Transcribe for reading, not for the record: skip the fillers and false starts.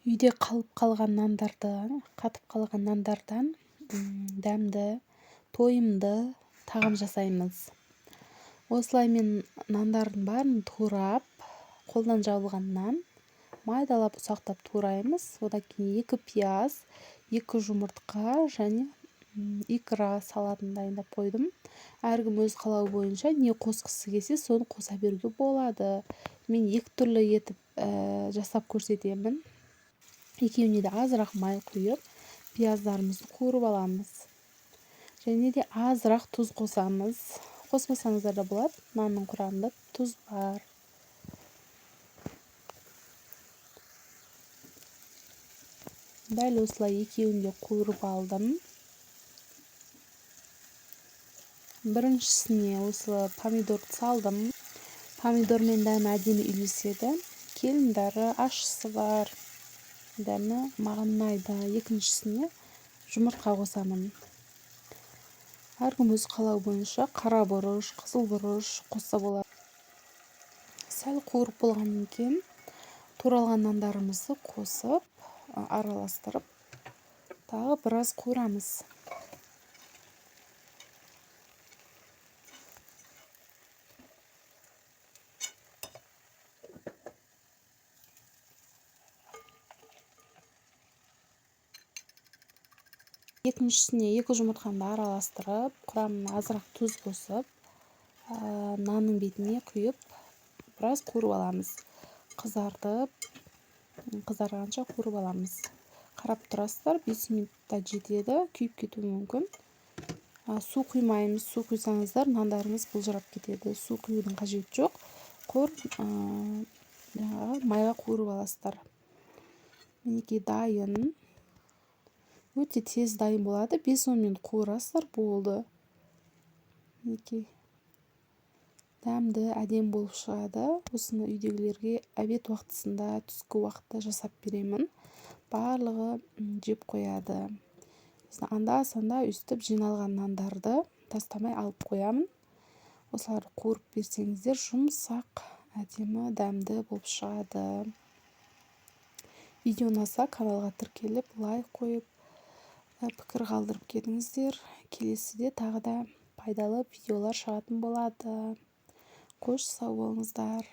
Үйде қатып қалған нандардан дәмді, тойымды тағам жасаймыз. Осылай мен нандардың барын турап, қолдан жабылған нан, майдалап ұсақтап тураймыз. Одан кейін 2 пияз, 2 жұмыртқа және икра салатын дайындап қойдым. Әркім өз қалауы бойынша не қосқысы келсе, соны қоса беруге болады. Мен 2 түрлі етіп жасап көрсетемін. Екеуіне де азырақ май құйып, пияздарымызды қуырып аламыз. Және де азырақ тұз қосамыз. Қоспасаңыздар да болады. Нанның құрамында тұз бар. Дәл осылай екеуін де қуырып алдым. Біріншісіне осы помидорды салдым. Помидормен дәмі әдемі үйлеседі. Келіндері ащысы бар. Дәмі маған ұнайды. Екіншісіне жұмыртқа қосамын. Әркім өз қалауы бойынша қара бұрыш, қызыл бұрыш қосса болады. Сәл қуырып болғаннан кейін туралған нандарымызды қосып, араластырып, тағы біраз қуырамыз. Екіншісіне 2 жұмыртқаны араластырып, құрамына азырақ тұз қосып, нанның бетіне құйып, біраз қуырып аламыз. Қызарғанша қуырып аламыз. Қарап тұрасыздар, 5 минутта жетеді, күйіп кетуі мүмкін. Су құймаймыз. Су құйсаңыздар, нандарыңыз бұлжырап кетеді. Су құюдың қажеті жоқ. Майға қуырып аласыздар. Мінекей дайын. Өте тез дайын болады. 5-10 минут қуырасыздар, болды. Мінекей дәмді, әдемі болып шығады. Осыны үйдегілерге обед уақытысында, түскі уақытта жасап беремін. Барлығы жеп қояды. Анда-санда өстіп жиналған нандарды тастамай алып қоямын. Осыларды қуырып берсеңіздер, жұмсақ, әдемі, дәмді болып шығады. Видео ұнаса, каналға тіркеліп, лайк қойып, пікір қалдырып кетіңіздер. Келесіде тағы да пайдалы видеолар шығатын болады. Қош сау болыңыздар.